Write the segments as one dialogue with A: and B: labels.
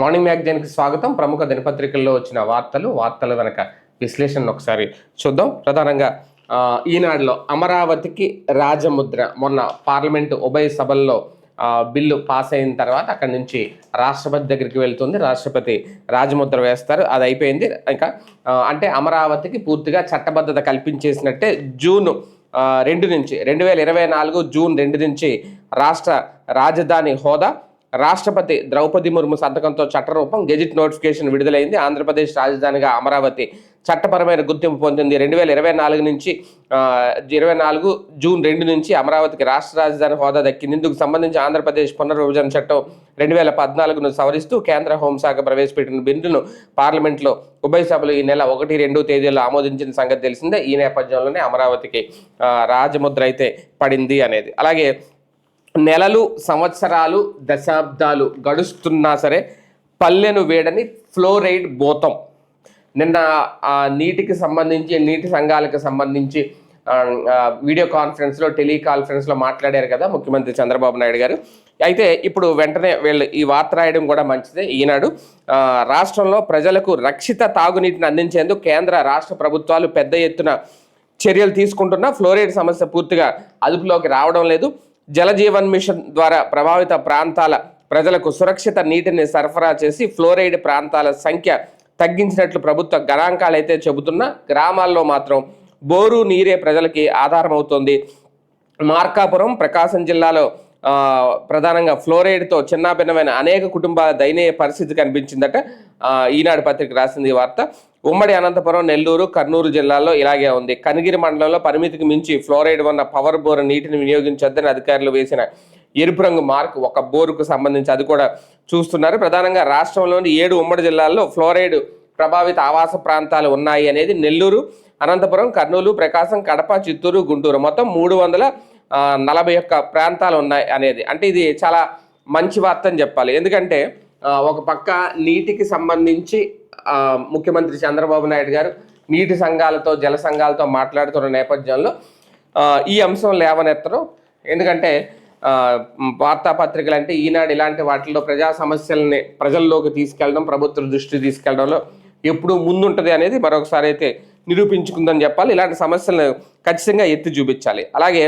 A: Morning మ్యాగజైన్కి స్వాగతం. ప్రముఖ దినపత్రికల్లో వచ్చిన వార్తల వెనక విశ్లేషణ ఒకసారి చూద్దాం. ప్రధానంగా ఈనాడులో అమరావతికి రాజముద్ర. మొన్న పార్లమెంటు ఉభయ సభల్లో బిల్లు పాస్ అయిన తర్వాత అక్కడి నుంచి రాష్ట్రపతి దగ్గరికి వెళ్తుంది. రాష్ట్రపతి రాజముద్ర వేస్తారు. అది అయిపోయింది. ఇంకా అంటే అమరావతికి పూర్తిగా చట్టబద్ధత కల్పించేసినట్టే. జూన్ 2 నుంచి 2024 జూన్ 2 నుంచి రాష్ట్ర రాజధాని హోదా. రాష్ట్రపతి ద్రౌపది ముర్ము సంతకంతో చట్టరూపం. గెజిట్ నోటిఫికేషన్ విడుదలైంది. ఆంధ్రప్రదేశ్ రాజధానిగా అమరావతి చట్టపరమైన గుర్తింపు పొందింది. 2024 నుంచి 24 జూన్ 2 నుంచి అమరావతికి రాష్ట్ర రాజధాని హోదా దక్కింది. ఇందుకు సంబంధించి ఆంధ్రప్రదేశ్ పునర్విభజన చట్టం 2014ను సవరిస్తూ కేంద్ర హోంశాఖ ప్రవేశపెట్టిన బిల్లును పార్లమెంట్లో ఉభయ సభలు ఈ నెల 1, 2 తేదీల్లో ఆమోదించిన సంగతి తెలిసిందే. ఈ నేపథ్యంలోనే అమరావతికి రాజముద్ర అయితే పడింది అనేది. అలాగే నెలలు, సంవత్సరాలు, దశాబ్దాలు గడుస్తున్నా సరే పల్లెను వేడని ఫ్లోరైడ్ భూతం. నిన్న నీటికి సంబంధించి నీటి సంఘాలకు సంబంధించి వీడియో కాన్ఫరెన్స్లో టెలికాన్ఫరెన్స్లో మాట్లాడారు కదా ముఖ్యమంత్రి చంద్రబాబు నాయుడు గారు. అయితే ఇప్పుడు వెంటనే వీళ్ళు ఈ వార్త రాయడం కూడా మంచిదే. ఈనాడు రాష్ట్రంలో ప్రజలకు రక్షిత తాగునీటిని అందించేందుకు కేంద్ర రాష్ట్ర ప్రభుత్వాలు పెద్ద ఎత్తున చర్యలు తీసుకుంటున్నా ఫ్లోరైడ్ సమస్య పూర్తిగా అదుపులోకి రావడం లేదు. జలజీవన్ మిషన్ ద్వారా ప్రభావిత ప్రాంతాల ప్రజలకు సురక్షిత నీటిని సరఫరా చేసి ఫ్లోరైడ్ ప్రాంతాల సంఖ్య తగ్గించినట్లు ప్రభుత్వ గణాంకాలు అయితే చెబుతున్నా గ్రామాల్లో మాత్రం బోరు నీరే ప్రజలకి ఆధారం అవుతుంది. మార్కాపురం, ప్రకాశం జిల్లాలో ప్రధానంగా ఫ్లోరైడ్తో చిన్నాభిన్నమైన అనేక కుటుంబాల దయనీయ పరిస్థితి కనిపించిందట. ఈనాడు పత్రిక రాసింది ఈ వార్త. ఉమ్మడి అనంతపురం, నెల్లూరు, కర్నూలు జిల్లాల్లో ఇలాగే ఉంది. కనిగిరి మండలంలో పరిమితికి మించి ఫ్లోరైడ్ ఉన్న పవర్ బోర్ నీటిని వినియోగించొద్దని అధికారులు వేసిన ఎరుపు రంగు మార్క్ ఒక బోరుకు సంబంధించి అది కూడా చూస్తున్నారు. ప్రధానంగా రాష్ట్రంలోని 7 ఉమ్మడి జిల్లాల్లో ఫ్లోరైడ్ ప్రభావిత ఆవాస ప్రాంతాలు ఉన్నాయి అనేది నెల్లూరు, అనంతపురం, కర్నూలు, ప్రకాశం, కడప, చిత్తూరు, గుంటూరు మొత్తం 341 ప్రాంతాలు ఉన్నాయి అనేది. అంటే ఇది చాలా మంచి వార్త అని చెప్పాలి. ఎందుకంటే ఒక పక్క నీటికి సంబంధించి ముఖ్యమంత్రి చంద్రబాబు నాయుడు గారు నీటి సంఘాలతో జల సంఘాలతో మాట్లాడుతున్న నేపథ్యంలో ఈ అంశం లేవనెత్తరు. ఎందుకంటే వార్తాపత్రికలు అంటే ఈనాడు ఇలాంటి వాటిల్లో ప్రజా సమస్యల్ని ప్రజల్లోకి తీసుకెళ్ళడం, ప్రభుత్వ దృష్టి తీసుకెళ్ళడంలో ఎప్పుడూ ముందుంటుంది అనేది మరొకసారి అయితే నిరూపించుకుందని చెప్పాలి. ఇలాంటి సమస్యలను ఖచ్చితంగా ఎత్తి చూపించాలి. అలాగే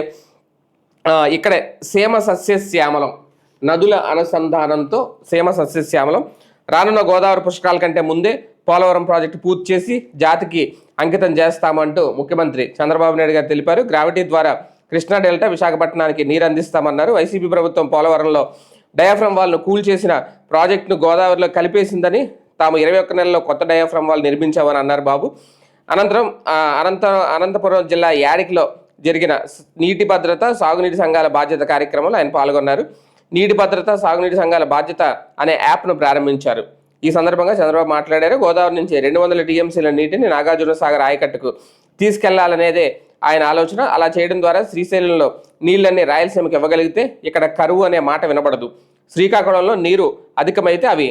A: ఇక్కడే సీమ సస్యశ్యామలం, నదుల అనుసంధానంతో సీమ సస్యశ్యామలం. రానున్న గోదావరి పుష్కరాల కంటే ముందే పోలవరం ప్రాజెక్టు పూర్తి చేసి జాతికి అంకితం చేస్తామంటూ ముఖ్యమంత్రి చంద్రబాబు నాయుడు గారు తెలిపారు. గ్రావిటీ ద్వారా కృష్ణా డెల్టా, విశాఖపట్నానికి నీరు అందిస్తామన్నారు. వైసీపీ ప్రభుత్వం పోలవరంలో డయాఫ్రమ్ వాల్ను కూల్చేసిన ప్రాజెక్టును గోదావరిలో కలిపేసిందని, తాము 21 నెలల్లో కొత్త డయాఫ్రమ్ వాల్ నిర్మించామని అన్నారు బాబు. అనంతపురం జిల్లా యాడికిలో జరిగిన నీటి భద్రత, సాగునీటి సంఘాల బాధ్యత కార్యక్రమంలో ఆయన పాల్గొన్నారు. నీటి భద్రత, సాగునీటి సంఘాల బాధ్యత అనే యాప్ను ప్రారంభించారు. ఈ సందర్భంగా చంద్రబాబు మాట్లాడారు. గోదావరి నుంచి 200 టీఎంసీల నీటిని నాగార్జున సాగర్ ఆయకట్టుకు తీసుకెళ్లాలనేదే ఆయన ఆలోచన. అలా చేయడం ద్వారా శ్రీశైలంలో నీళ్ళన్నీ రాయలసీమకి ఇవ్వగలిగితే ఇక్కడ కరువు అనే మాట వినపడదు. శ్రీకాకుళంలో నీరు అధికమైతే అవి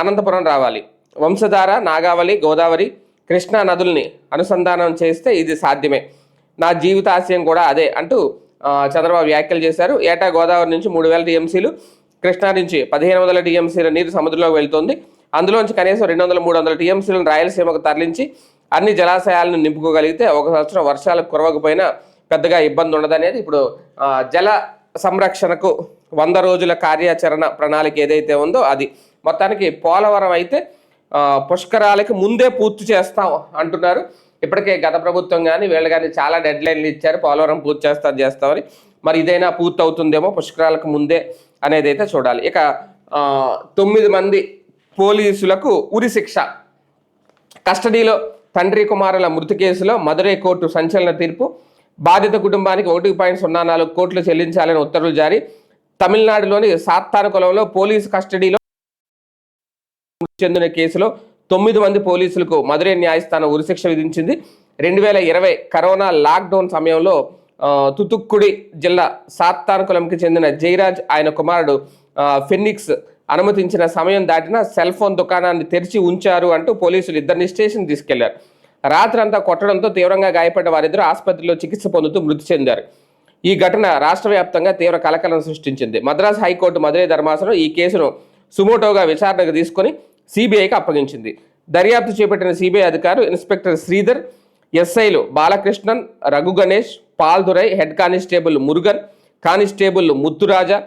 A: అనంతపురం రావాలి. వంశధార, నాగావళి, గోదావరి, కృష్ణా నదుల్ని అనుసంధానం చేస్తే ఇది సాధ్యమే. నా జీవితాశయం కూడా అదే అంటూ చంద్రబాబు వ్యాఖ్యలు చేశారు. ఏటా గోదావరి నుంచి 3000 టీఎంసీలు, కృష్ణా నుంచి 1500 టీఎంసీల నీరు సముద్రంలోకి వెళ్తుంది. అందులోంచి కనీసం 200-300 టీఎంసీలను రాయలసీమకు తరలించి అన్ని జలాశయాలను నింపుకోగలిగితే ఒక సంవత్సరం వర్షాలు కురవకపోయినా పెద్దగా ఇబ్బంది ఉండదనేది. ఇప్పుడు జల సంరక్షణకు 100 రోజుల కార్యాచరణ ప్రణాళిక ఏదైతే ఉందో అది. మొత్తానికి పోలవరం అయితే పుష్కరాలకి ముందే పూర్తి చేస్తాం అంటున్నారు. ఇప్పటికే గత ప్రభుత్వం కానీ వీళ్ళు కానీ చాలా డెడ్ లైన్లు ఇచ్చారు, పోలవరం పూర్తి చేస్తామని. మరి ఇదైనా పూర్తి అవుతుందేమో పుష్కరాలకు ముందే అనేది అయితే చూడాలి. ఇక 9 మంది పోలీసులకు ఉరి శిక్ష. కస్టడీలో తండ్రి కుమారుల మృతి కేసులో మదురై కోర్టు సంచలన తీర్పు. బాధిత కుటుంబానికి 1.04 కోట్లు చెల్లించాలని ఉత్తర్వులు జారీ. తమిళనాడులోని సాత్తానుకులంలో పోలీసు కస్టడీలో చెందిన కేసులో 9 మంది పోలీసులకు మదురై న్యాయస్థానం ఉరిశిక్ష విధించింది. 2020 కరోనా లాక్డౌన్ సమయంలో తుతుక్కుడి జిల్లా సాత్తానుకులంకి చెందిన జయరాజ్, ఆయన కుమారుడు ఫెనిక్స్ అనుమతించిన సమయం దాటిన సెల్ ఫోన్ దుకాణాన్ని తెరిచి ఉంచారు అంటూ పోలీసులు ఇద్దరిని స్టేషన్ తీసుకెళ్లారు. రాత్రంతా కొట్టడంతో తీవ్రంగా గాయపడ్డ వారిద్దరూ ఆసుపత్రిలో చికిత్స పొందుతూ మృతి చెందారు. ఈ ఘటన రాష్ట్ర వ్యాప్తంగా తీవ్ర కలకలం సృష్టించింది. మద్రాసు హైకోర్టు మదురై ధర్మాసనం ఈ కేసును సుమోటోగా విచారణకు తీసుకొని సిబిఐకి అప్పగించింది. దర్యాప్తు చేపట్టిన సిబిఐ అధికారులు ఇన్స్పెక్టర్ శ్రీధర్, ఎస్ఐలు Balakrishnan, Raghu Ganesh, Paldurai, head constable Murugan, constable Mutturaja,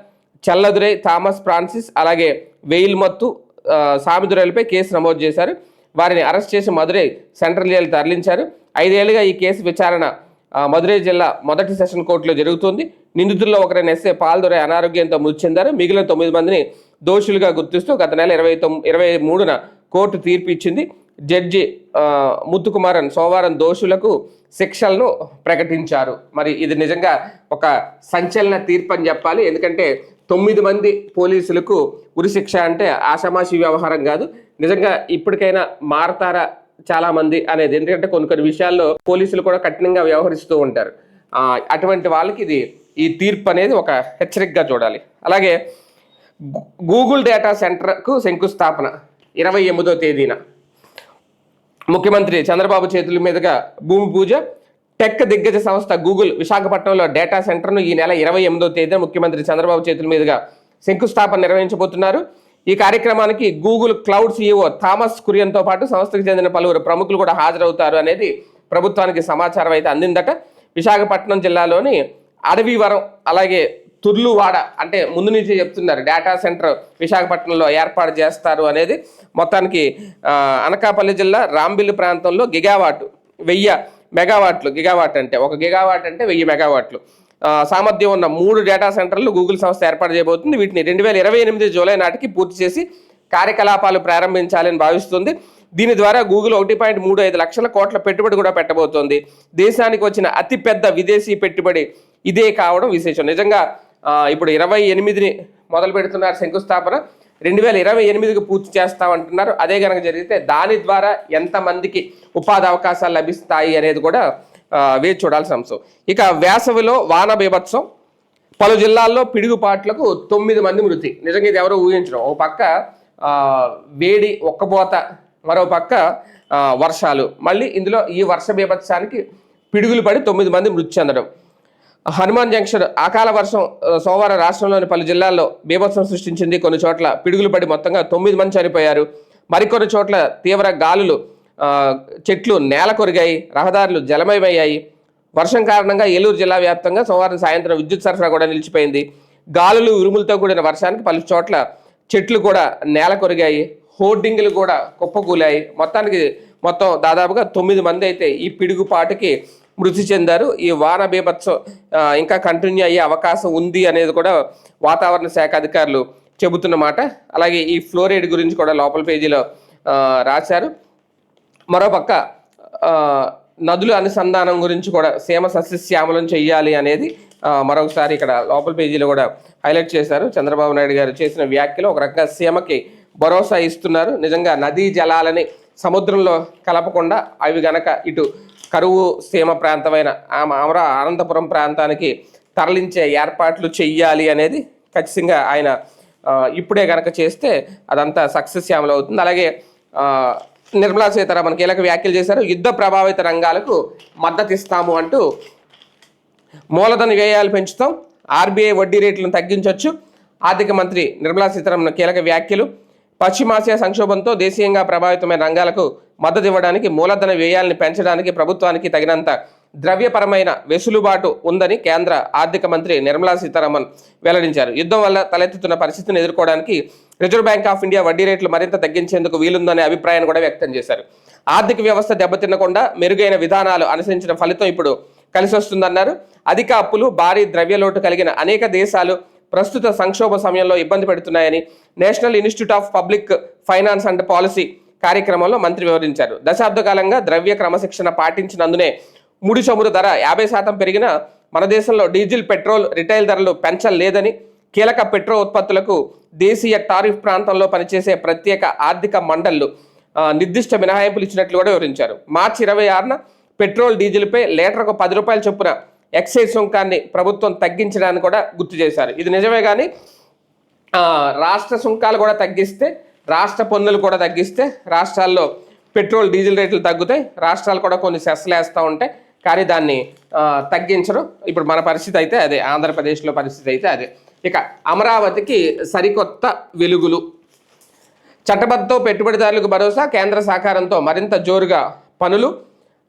A: Challadurai, Thomas Francis, అలాగే వేయిల్మత్తు, సామిదురైలపై కేసు నమోదు చేశారు. వారిని అరెస్ట్ చేసి మదురై సెంట్రల్ జైలు తరలించారు. 5 ఏళ్లుగా ఈ కేసు విచారణ మదురై జిల్లా మొదటి సెషన్ కోర్టులో జరుగుతుంది. నిందితుల్లో ఒకరైన ఎస్ఏ పాల్దురై అనారోగ్యంతో మృతి చెందారు. మిగిలిన 9 మందిని దోషులుగా గుర్తిస్తూ గత నెల 23న కోర్టు తీర్పు ఇచ్చింది. జడ్జి ముత్తుకుమారన్ సోమవారం దోషులకు శిక్షలను ప్రకటించారు. మరి ఇది నిజంగా ఒక సంచలన తీర్పు అని చెప్పాలి. ఎందుకంటే 9 మంది పోలీసులకు ఉరిశిక్ష అంటే ఆషామాషి వ్యవహారం కాదు. నిజంగా ఇప్పటికైనా మారతారా చాలా మంది అనేది, ఎందుకంటే కొన్ని విషయాల్లో పోలీసులు కూడా కఠినంగా వ్యవహరిస్తూ ఉంటారు. అటువంటి వాళ్ళకి ఈ తీర్పు అనేది ఒక హెచ్చరికగా చూడాలి. అలాగే గూగుల్ డేటా సెంటర్కు శంకుస్థాపన 28వ తేదీన ముఖ్యమంత్రి చంద్రబాబు చేతుల మీదుగా భూమి పూజ. టెక్ దిగ్గజ సంస్థ గూగుల్ విశాఖపట్నంలో డేటా సెంటర్ను ఈ నెల 28వ తేదీన ముఖ్యమంత్రి చంద్రబాబు చేతుల మీదుగా శంకుస్థాపన నిర్వహించబోతున్నారు. ఈ కార్యక్రమానికి గూగుల్ క్లౌడ్ సీఈఓ థామస్ కురియన్తో పాటు సంస్థకు చెందిన పలువురు ప్రముఖులు కూడా హాజరవుతారు అనేది ప్రభుత్వానికి సమాచారం అయితే అందిందట. విశాఖపట్నం జిల్లాలోని అడవివరం, అలాగే తుర్లువాడ, అంటే ముందు నుంచి చెప్తున్నారు డేటా సెంటర్ విశాఖపట్నంలో ఏర్పాటు చేస్తారు అనేది. మొత్తానికి అనకాపల్లి జిల్లా రాంబిల్లి ప్రాంతంలో 1000 మెగావాట్లు, గిగావాట్ అంటే 1 గిగావాట్ అంటే 1000 మెగావాట్లు సామర్థ్యం ఉన్న 3 డేటా సెంటర్లు గూగుల్ సంస్థ ఏర్పాటు చేయబోతుంది. వీటిని 2028 జూలై నాటికి పూర్తి చేసి కార్యకలాపాలు ప్రారంభించాలని భావిస్తుంది. దీని ద్వారా గూగుల్ 1.35 లక్షల కోట్ల పెట్టుబడి కూడా పెట్టబోతోంది. దేశానికి వచ్చిన అతిపెద్ద విదేశీ పెట్టుబడి ఇదే కావడం విశేషం. నిజంగా ఇప్పుడు 28ని మొదలు పెడుతున్నారు శంకుస్థాపన, 2028కి పూర్తి చేస్తామంటున్నారు. అదే కనుక జరిగితే దాని ద్వారా ఎంతమందికి ఉపాధి అవకాశాలు లభిస్తాయి అనేది కూడా వేచి చూడాల్సిన అంశం. ఇక వేసవిలో వాన బీభత్సం, పలు జిల్లాల్లో పిడుగుపాట్లకు 9 మంది మృతి. నిజంగా ఇది ఎవరో ఊహించడం. ఒక పక్క వేడి ఒక్కపోత, మరో పక్క వర్షాలు, మళ్ళీ ఇందులో ఈ వర్ష బీభత్సానికి పిడుగులు పడి 9 మంది మృతి చెందడం. హనుమాన్ జంక్షన్ అకాల వర్షం సోమవారం రాష్ట్రంలోని పలు జిల్లాల్లో బీభత్సం సృష్టించింది. కొన్ని చోట్ల పిడుగులు పడి మొత్తంగా 9 మంది చనిపోయారు. మరికొన్ని చోట్ల తీవ్ర గాలులు, చెట్లు నేల కొరిగాయి, రహదారులు జలమయమయ్యాయి. వర్షం కారణంగా ఏలూరు జిల్లా వ్యాప్తంగా సోమవారం సాయంత్రం విద్యుత్ సరఫరా కూడా నిలిచిపోయింది. గాలులు ఉరుములతో కూడిన వర్షానికి పలు చోట్ల చెట్లు కూడా నేల కొరిగాయి, హోర్డింగ్లు కూడా కుప్పకూలాయి. మొత్తం దాదాపుగా 9 మంది అయితే ఈ పిడుగుపాటుకి మృతి చెందారు. ఈ వాన బీభత్సం ఇంకా కంటిన్యూ అయ్యే అవకాశం ఉంది అనేది కూడా వాతావరణ శాఖ అధికారులు చెబుతున్నమాట. అలాగే ఈ ఫ్లోరైడ్ గురించి కూడా లోపల పేజీలో రాశారు. మరోపక్క నదుల అనుసంధానం గురించి కూడా సీమ సస్యశ్యామలం చెయ్యాలి అనేది మరొకసారి ఇక్కడ లోపల పేజీలో కూడా హైలైట్ చేశారు. చంద్రబాబు నాయుడు గారు చేసిన వ్యాఖ్యలు ఒక రకంగా సీమకి భరోసా ఇస్తున్నారు. నిజంగా నదీ జలాలని సముద్రంలో కలపకుండా అవి గనక ఇటు కరువు సీమ ప్రాంతమైన అనంతపురం ప్రాంతానికి తరలించే ఏర్పాట్లు చెయ్యాలి అనేది ఖచ్చితంగా ఆయన ఇప్పుడే గనక చేస్తే అదంతా సక్సెస్ అవుతుంది. అలాగే నిర్మలా సీతారామన్ కీలక వ్యాఖ్యలు చేశారు. యుద్ధ ప్రభావిత రంగాలకు మద్దతు ఇస్తాము అంటూ మూలధన వ్యయాలు పెంచుతాం, ఆర్బీఐ వడ్డీ రేట్లను తగ్గించవచ్చు. ఆర్థిక మంత్రి నిర్మలా సీతారామన్ కీలక వ్యాఖ్యలు. పశ్చిమాసియా సంక్షోభంతో దేశీయంగా ప్రభావితమైన రంగాలకు మద్దతు ఇవ్వడానికి, మూలధన వ్యయాలను పెంచడానికి ప్రభుత్వానికి తగినంత ద్రవ్యపరమైన వెసులుబాటు ఉందని కేంద్ర ఆర్థిక మంత్రి నిర్మలా సీతారామన్ వెల్లడించారు. యుద్ధం వల్ల తలెత్తుతున్న పరిస్థితిని ఎదుర్కోవడానికి రిజర్వ్ బ్యాంక్ ఆఫ్ ఇండియా వడ్డీ రేట్లు మరింత తగ్గించేందుకు వీలుందనే అభిప్రాయాన్ని కూడా వ్యక్తం చేశారు. ఆర్థిక వ్యవస్థ దెబ్బతిన్నకుండా మెరుగైన విధానాలు అనుసరించిన ఫలితం ఇప్పుడు కలిసి వస్తుందన్నారు. అధిక అప్పులు, భారీ ద్రవ్యలోటు కలిగిన అనేక దేశాలు ప్రస్తుత సంక్షోభ సమయంలో ఇబ్బంది పెడుతున్నాయని national institute of public finance and policy కార్యక్రమంలో మంత్రి వివరించారు. దశాబ్ద కాలంగా ద్రవ్య క్రమశిక్షణ పాటించినందునే ముడి చమురు ధర 50% పెరిగిన మన దేశంలో డీజిల్, పెట్రోల్ రిటైల్ ధరలు పెంచలేదని, కీలక పెట్రో ఉత్పత్తులకు దేశీయ టారిఫ్ ప్రాంతంలో పనిచేసే ప్రత్యేక ఆర్థిక మండళ్లు నిర్దిష్ట మినహాయింపులు ఇచ్చినట్లు కూడా వివరించారు. మార్చి 26న పెట్రోల్, డీజిల్పై లీటర్కు 10 రూపాయల చొప్పున ఎక్సైజ్ సుంకాన్ని ప్రభుత్వం తగ్గించడానికి కూడా గుర్తు చేశారు. ఇది నిజమే, కానీ రాష్ట్ర సుంకాలు కూడా తగ్గిస్తే, రాష్ట్ర పన్నులు కూడా తగ్గిస్తే రాష్ట్రాల్లో పెట్రోల్, డీజిల్ రేట్లు తగ్గుతాయి. రాష్ట్రాలు కూడా కొన్ని సెస్లు వేస్తూ ఉంటాయి, కానీ దాన్ని తగ్గించరు. ఇప్పుడు మన పరిస్థితి అయితే అదే, ఆంధ్రప్రదేశ్లో పరిస్థితి అయితే అదే. ఇక అమరావతికి సరికొత్త వెలుగులు. చట్టబద్ధతో పెట్టుబడిదారులకు భరోసా, కేంద్ర సహకారంతో మరింత జోరుగా పనులు.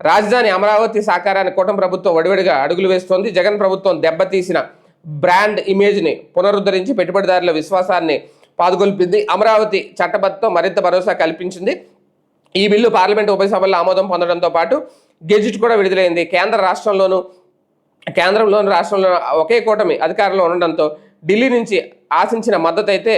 A: రాజధాని అమరావతి సాకారాన్ని కూటమి ప్రభుత్వం వడివడిగా అడుగులు వేస్తోంది. జగన్ ప్రభుత్వం దెబ్బతీసిన బ్రాండ్ ఇమేజ్ని పునరుద్ధరించి పెట్టుబడిదారుల విశ్వాసాన్ని పాదుకొల్పింది. అమరావతి చట్టబద్ధతో మరింత భరోసా కల్పించింది. ఈ బిల్లు పార్లమెంటు ఉభయ సభల్లో ఆమోదం పొందడంతో పాటు గెజిట్ కూడా విడుదలైంది. కేంద్రంలోను రాష్ట్రంలో ఒకే కూటమి అధికారంలో ఉండడంతో ఢిల్లీ నుంచి ఆశించిన మద్దతు అయితే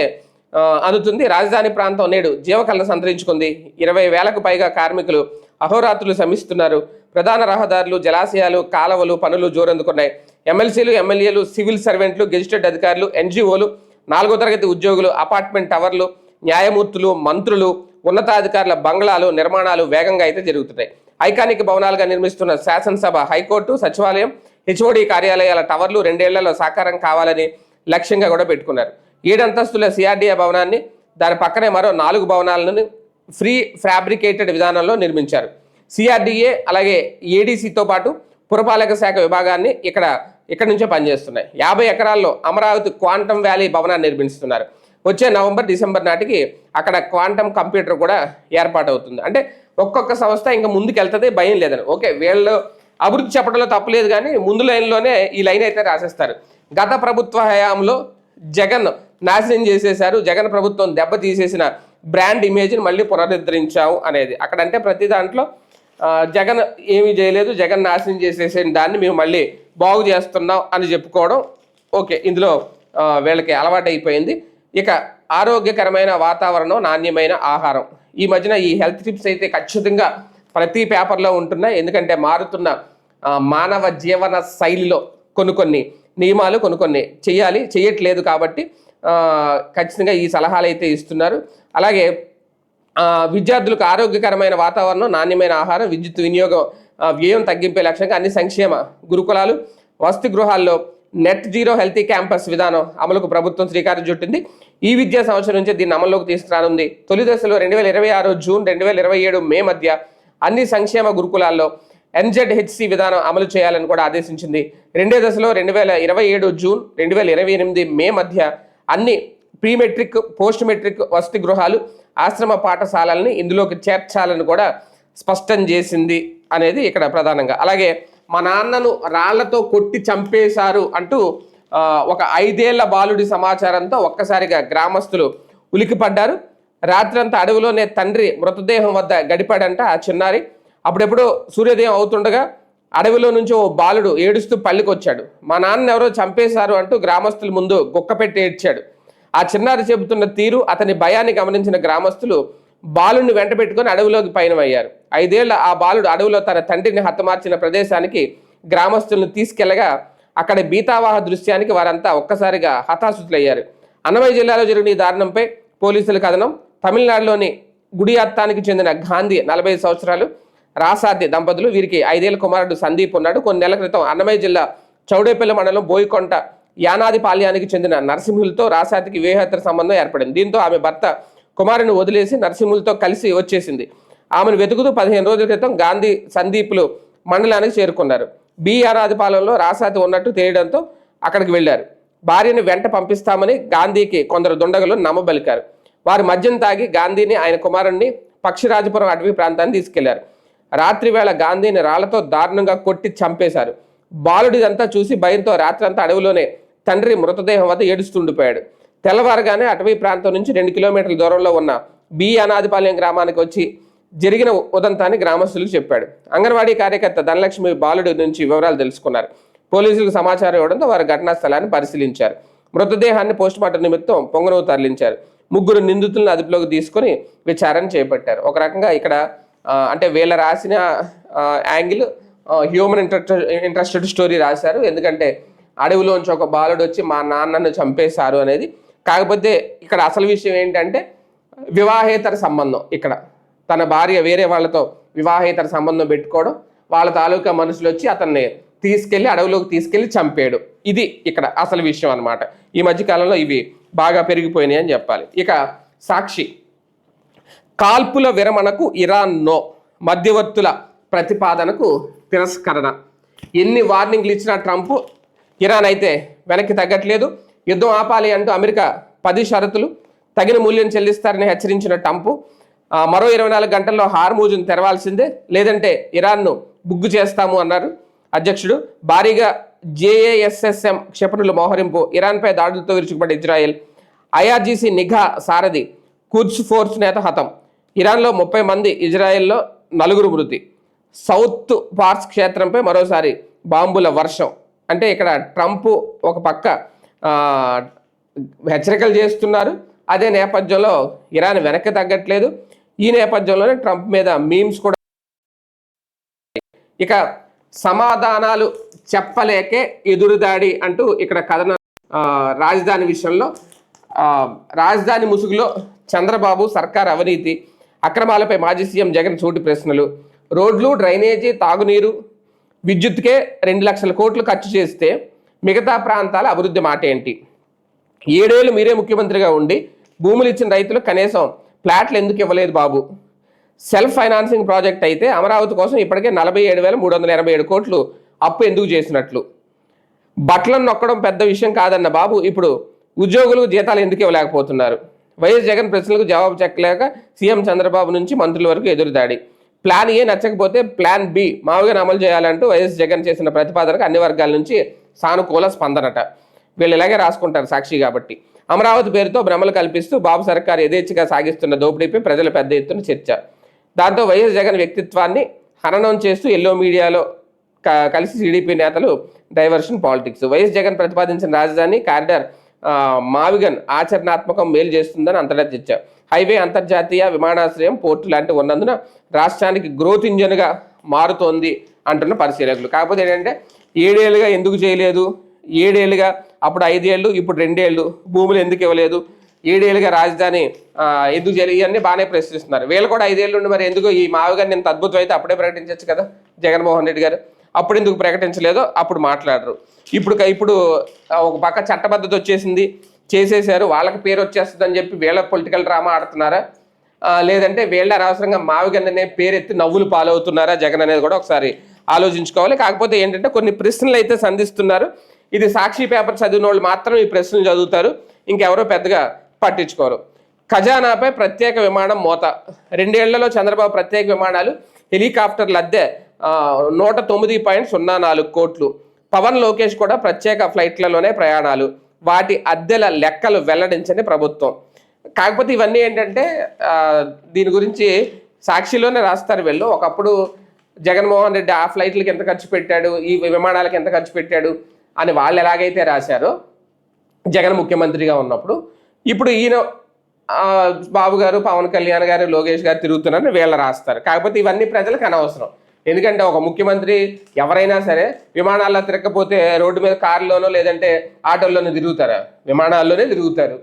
A: అందుతుంది. రాజధాని ప్రాంతం నేడు జీవకళను సంతరించుకుంది. 20,000కు పైగా కార్మికులు అహోరాత్రులు శ్రమిస్తున్నారు. ప్రధాన రహదారులు, జలాశయాలు, కాలవలు పనులు జోరందుకున్నాయి. ఎమ్మెల్సీలు, ఎమ్మెల్యేలు, సివిల్ సర్వెంట్లు, గెజిటెడ్ అధికారులు, ఎన్జిఓలు, 4వ తరగతి ఉద్యోగులు, అపార్ట్మెంట్ టవర్లు, న్యాయమూర్తులు, మంత్రులు, ఉన్నతాధికారుల బంగ్లాలు నిర్మాణాలు వేగంగా అయితే జరుగుతున్నాయి. ఐకానిక్ భవనాలుగా నిర్మిస్తున్న శాసనసభ, హైకోర్టు, సచివాలయం, హెచ్ఓడి కార్యాలయాల టవర్లు 2 ఏళ్లలో సాకారం కావాలని లక్ష్యంగా కూడా పెట్టుకున్నారు. 7 అంతస్తుల సిఆర్డీఏ భవనాన్ని, దాని పక్కనే మరో 4 భవనాలను ఫ్రీ ఫ్యాబ్రికేటెడ్ విధానంలో నిర్మించారు. సిఆర్డీఏ అలాగే ఏడీసీతో పాటు పురపాలక శాఖ విభాగాన్ని ఇక్కడ నుంచే పనిచేస్తున్నాయి. 50 ఎకరాల్లో అమరావతి క్వాంటమ్ వ్యాలీ భవనాన్ని నిర్మిస్తున్నారు. వచ్చే నవంబర్, డిసెంబర్ నాటికి అక్కడ క్వాంటమ్ కంప్యూటర్ కూడా ఏర్పాటవుతుంది. అంటే ఒక్కొక్క సంస్థ ఇంకా ముందుకు వెళ్తుంది, భయం లేదని. ఓకే, వీళ్ళు అభివృద్ధి చెప్పడంలో తప్పలేదు, కానీ ముందు లైన్లోనే ఈ లైన్ అయితే రాసేస్తారు. గత ప్రభుత్వ హయాంలో జగన్ నాశనం చేసేశారు, జగన్ ప్రభుత్వం దెబ్బ తీసేసిన బ్రాండ్ ఇమేజ్ని మళ్ళీ పునరుద్ధరించాము అనేది. అక్కడంటే ప్రతి దాంట్లో జగన్ ఏమీ చేయలేదు, జగన్ నాశనం చేసేసిన దాన్ని మేము మళ్ళీ బాగు చేస్తున్నాం అని చెప్పుకోవడం ఓకే, ఇందులో వీళ్ళకి అలవాటు అయిపోయింది. ఇక ఆరోగ్యకరమైన వాతావరణం, నాణ్యమైన ఆహారం. ఈ మధ్యన ఈ హెల్త్ టిప్స్ అయితే ఖచ్చితంగా ప్రతి పేపర్లో ఉంటున్నాయి. ఎందుకంటే మారుతున్న మానవ జీవన శైలిలో కొన్ని నియమాలు కొన్ని చేయట్లేదు కాబట్టి ఖచ్చితంగా ఈ సలహాలు అయితే ఇస్తున్నారు. అలాగే విద్యార్థులకు ఆరోగ్యకరమైన వాతావరణం, నాణ్యమైన ఆహారం, విద్యుత్ వినియోగం వ్యయం తగ్గింపే లక్ష్యంగా అన్ని సంక్షేమ గురుకులాలు, వసతి గృహాల్లో నెట్ జీరో హెల్తీ క్యాంపస్ విధానం అమలుకు ప్రభుత్వం శ్రీకారం చుట్టింది. ఈ విద్యా సంవత్సరం నుంచి దీన్ని అమల్లోకి తీసుకురానుంది. తొలి దశలో 2026 జూన్, 2027 మే మధ్య అన్ని సంక్షేమ గురుకులాల్లో NZHC విధానం అమలు చేయాలని కూడా ఆదేశించింది. రెండో దశలో 2027 జూన్, 2028 మే మధ్య అన్ని ప్రీ మెట్రిక్, పోస్ట్ మెట్రిక్ వసతి గృహాలు, ఆశ్రమ పాఠశాలల్ని ఇందులోకి చేర్చాలని కూడా స్పష్టం చేసింది అనేది ఇక్కడ ప్రధానంగా. అలాగే మా నాన్నను రాళ్లతో కొట్టి చంపేశారు అంటూ ఒక 5 ఏళ్ల బాలుడి సమాచారంతో ఒక్కసారిగా గ్రామస్తులు ఉలికిపడ్డారు. రాత్రంతా అడవిలోనే తండ్రి మృతదేహం వద్ద గడిపాడంట ఆ చిన్నారి. అప్పుడెప్పుడో సూర్యోదయం అవుతుండగా అడవిలో నుంచి ఓ బాలుడు ఏడుస్తూ పల్లికొచ్చాడు. మా నాన్న ఎవరో చంపేశారు అంటూ గ్రామస్తుల ముందు గుక్కపెట్టి ఏడ్చాడు. ఆ చిన్నారి చెబుతున్న తీరు, అతని భయాన్ని గమనించిన గ్రామస్తులు బాలుడిని వెంట పెట్టుకొని అడవిలోకి పయనమయ్యారు. 5 ఏళ్ల ఆ బాలుడు అడవిలో తన తండ్రిని హతమార్చిన ప్రదేశానికి గ్రామస్తులను తీసుకెళ్లగా అక్కడ బీతావాహ దృశ్యానికి వారంతా ఒక్కసారిగా హతాశుతులయ్యారు. అన్నమయ్య జిల్లాలో జరిగిన ఈ దారుణంపై పోలీసుల కథనం. తమిళనాడులోని గుడియాత్తానికి చెందిన గాంధీ 45 సంవత్సరాలు రాసాది దంపతులు. వీరికి 5 ఏళ్ల కుమారుడు సందీప్ ఉన్నాడు. కొన్ని నెలల క్రితం అన్నమయ్య జిల్లా చౌడేపల్లి మండలం బోయికొంట యానాది పాల్యానికి చెందిన నరసింహులతో రాసాదికి వివాహేతర సంబంధం ఏర్పడింది. దీంతో ఆమె భర్త కుమారుని వదిలేసి నరసింహులతో కలిసి వచ్చేసింది. ఆమెను వెతుకుతూ 15 రోజుల క్రితం గాంధీ, సందీప్లు మండలానికి చేరుకున్నారు. యానాదిపాలెంలో రాసాది ఉన్నట్టు తెలియడంతో అక్కడికి వెళ్లారు. భార్యను వెంట పంపిస్తామని గాంధీకి కొందరు దుండగులు నమ్మబలికారు. వారు మద్యం తాగి గాంధీని, ఆయన కుమారుణ్ణి పక్షిరాజపురం అటవీ ప్రాంతాన్ని తీసుకెళ్లారు. రాత్రి వేళ గాంధీని రాళ్లతో దారుణంగా కొట్టి చంపేశారు. బాలుడిదంతా చూసి భయంతో రాత్రంతా అడవిలోనే తండ్రి మృతదేహం వద్ద ఏడుస్తుండిపోయాడు. తెల్లవారుగానే అటవీ ప్రాంతం నుంచి 2 కిలోమీటర్ల దూరంలో ఉన్న యానాదిపాలెం గ్రామానికి వచ్చి జరిగిన ఉదంతాన్ని గ్రామస్తులకు చెప్పాడు. అంగన్వాడీ కార్యకర్త ధనలక్ష్మి బాలుడి నుంచి వివరాలు తెలుసుకున్నారు. పోలీసులకు సమాచారం ఇవ్వడంతో వారు ఘటనా స్థలాన్ని పరిశీలించారు. మృతదేహాన్ని పోస్టుమార్టం నిమిత్తం పొంగనూరు తరలించారు. 3 నిందితులను అదుపులోకి తీసుకొని విచారణ చేపట్టారు. ఒక రకంగా ఇక్కడ అంటే వీళ్ళ రాసిన యాంగిల్ హ్యూమన్ ఇంట్రెస్టెడ్ స్టోరీ రాశారు. ఎందుకంటే అడవిలోంచి ఒక బాలుడు వచ్చి మా నాన్నను చంపేశారు అనేది. కాకపోతే ఇక్కడ అసలు విషయం ఏంటంటే వివాహేతర సంబంధం. ఇక్కడ తన భార్య వేరే వాళ్ళతో వివాహేతర సంబంధం పెట్టుకోవడం, వాళ్ళ తాలూకా మనుషులు వచ్చి అతన్ని తీసుకెళ్లి అడవిలోకి తీసుకెళ్లి చంపేయడం, ఇది ఇక్కడ అసలు విషయం అనమాట. ఈ మధ్యకాలంలో ఇవి బాగా పెరిగిపోయినాయి అని చెప్పాలి. ఇక సాక్షి, కాల్పుల విరమణకు ఇరాన్ నో, మధ్యవర్తుల ప్రతిపాదనకు తిరస్కరణ. ఎన్ని వార్నింగ్లు ఇచ్చినా ట్రంప్, ఇరాన్ అయితే వెనక్కి తగ్గట్లేదు. యుద్ధం ఆపాలి అంటూ అమెరికా 10 షరతులు, తగిన మూల్యం చెల్లిస్తారని హెచ్చరించిన ట్రంప్ మరో 24 గంటల్లో హార్మూజ్ను తెరవాల్సిందే, లేదంటే ఇరాన్ను బుగ్గు చేస్తాము అన్నారు అధ్యక్షుడు. భారీగా JASSM క్షిపణులు మోహరింపు, ఇరాన్పై దాడులతో విరుచుకుపడ్డ ఇజ్రాయెల్. IRGC నిఘా సారథి కుడ్స్ ఫోర్స్ నేత హతం. ఇరాన్లో 30 మంది, ఇజ్రాయెల్లో 4 మృతి. సౌత్ పార్స్ క్షేత్రంపై మరోసారి బాంబుల వర్షం. అంటే ఇక్కడ ట్రంప్ ఒక పక్క హెచ్చరికలు చేస్తున్నారు, అదే నేపథ్యంలో ఇరాన్ వెనక్కి తగ్గట్లేదు. ఈ నేపథ్యంలోనే ట్రంప్ మీద మీమ్స్ కూడా. ఇక సమాధానాలు చెప్పలేకే ఎదురుదాడి అంటూ ఇక్కడ కథనం. రాజధాని విషయంలో రాజధాని ముసుగులో చంద్రబాబు సర్కార్ అవినీతి అక్రమాలపై మాజీ సీఎం జగన్ సూటి ప్రశ్నలు. రోడ్లు, డ్రైనేజీ, తాగునీరు, విద్యుత్కే 2 లక్షల కోట్లు ఖర్చు చేస్తే మిగతా ప్రాంతాల అభివృద్ధి మాట ఏంటి? 7 ఏళ్ళు మీరే ముఖ్యమంత్రిగా ఉండి భూములు ఇచ్చిన రైతులకు కనీసం ఫ్లాట్లు ఎందుకు ఇవ్వలేదు బాబు? సెల్ఫ్ ఫైనాన్సింగ్ ప్రాజెక్ట్ అయితే అమరావతి కోసం ఇప్పటికే 47,387 కోట్లు అప్పు ఎందుకు చేసినట్లు? బట్టలను నొక్కడం పెద్ద విషయం కాదన్న బాబు ఇప్పుడు ఉద్యోగులకు జీతాలు ఎందుకు ఇవ్వలేకపోతున్నారు? వైఎస్ జగన్ ప్రశ్నలకు జవాబు చెక్కలేక సీఎం చంద్రబాబు నుంచి మంత్రుల వరకు ఎదురుదాడి. ప్లాన్ ఏ నచ్చకపోతే ప్లాన్ బి మామూలుగా అమలు చేయాలంటూ వైఎస్ జగన్ చేసిన ప్రతిపాదనకు అన్ని వర్గాల నుంచి సానుకూల స్పందనట. వీళ్ళు ఇలాగే రాసుకుంటారు సాక్షి కాబట్టి. అమరావతి పేరుతో భ్రమలు కల్పిస్తూ బాబు సర్కార్ యథేచ్ఛగా సాగిస్తున్న దోపిడీపై ప్రజల పెద్ద ఎత్తున చర్చ. దాంతో వైఎస్ జగన్ వ్యక్తిత్వాన్ని హననం చేస్తూ ఎల్లో మీడియాలో కలిసి టీడీపీ నేతలు డైవర్షన్ పాలిటిక్స్. వైఎస్ జగన్ ప్రతిపాదించిన రాజధాని కారిడార్ మావిగన్ ఆచరణాత్మకం మేలు చేస్తుందని అంతటా చర్చ. హైవే, అంతర్జాతీయ విమానాశ్రయం, పోర్టు లాంటివి ఉన్నందున రాష్ట్రానికి గ్రోత్ ఇంజన్గా మారుతోంది అంటున్న పరిశీలకులు. కాకపోతే ఏంటంటే 7 ఏళ్ళుగా ఎందుకు చేయలేదు, 7 ఏళ్ళుగా అప్పుడు 5 ఏళ్ళు ఇప్పుడు 2 ఏళ్ళు భూములు ఎందుకు ఇవ్వలేదు, 7 ఏళ్ళుగా రాజధాని ఎందుకు చేయలేదు, ఇవన్నీ బాగానే ప్రశ్నిస్తున్నారు. వీళ్ళు కూడా 5 ఏళ్ళు ఉండి మరి ఎందుకు ఈ మావిగన్ ఎంత అద్భుతం అయితే అప్పుడే ప్రకటించవచ్చు కదా జగన్మోహన్ రెడ్డి గారు, అప్పుడు ఎందుకు ప్రకటించలేదో అప్పుడు మాట్లాడరు. ఇప్పుడు ఒక పక్క చట్టబద్ధత వచ్చేసింది, చేసేసారు, వాళ్ళకి పేరు వచ్చేస్తుందని చెప్పి వీళ్ళ పొలిటికల్ డ్రామా ఆడుతున్నారా, లేదంటే వీళ్ళ అనవసరంగా మావిగన్ అనే పేరెత్తి నవ్వులు పాలవుతున్నారా జగన్ అనేది కూడా ఒకసారి ఆలోచించుకోవాలి. కాకపోతే ఏంటంటే కొన్ని ప్రశ్నలు అయితే సంధిస్తున్నారు. ఇది సాక్షి పేపర్ చదివిన వాళ్ళు మాత్రం ఈ ప్రశ్నలు చదువుతారు, ఇంకెవరో పెద్దగా పట్టించుకోరు. ఖజానాపై ప్రత్యేక విమానం మోత. 2 ఏళ్లలో చంద్రబాబు ప్రత్యేక విమానాలు, హెలికాప్టర్ల అద్దె 109.04 కోట్లు. పవన్, లోకేష్ కూడా ప్రత్యేక ఫ్లైట్లలోనే ప్రయాణాలు, వాటి అద్దెల లెక్కలు వెల్లడించని ప్రభుత్వం. కాకపోతే ఇవన్నీ ఏంటంటే దీని గురించి సాక్షిలోనే రాస్తారు వీళ్ళు. ఒకప్పుడు జగన్మోహన్ రెడ్డి ఆ ఫ్లైట్లకి ఎంత ఖర్చు పెట్టాడు, ఈ విమానాలకు ఎంత ఖర్చు పెట్టాడు అని వాళ్ళు ఎలాగైతే రాశారో జగన్ ముఖ్యమంత్రిగా ఉన్నప్పుడు, ఇప్పుడు ఈయన బాబు గారు, పవన్ కళ్యాణ్ గారు, లోకేష్ గారు తిరుగుతున్నారని వీళ్ళు రాస్తారు. కాకపోతే ఇవన్నీ ప్రజలకు అనవసరం. ఎందుకంటే ఒక ముఖ్యమంత్రి ఎవరైనా సరే విమానాల్లో తిరగకపోతే రోడ్డు మీద కారులోనో లేదంటే ఆటోల్లోనో తిరుగుతారా? విమానాల్లోనే తిరుగుతారు.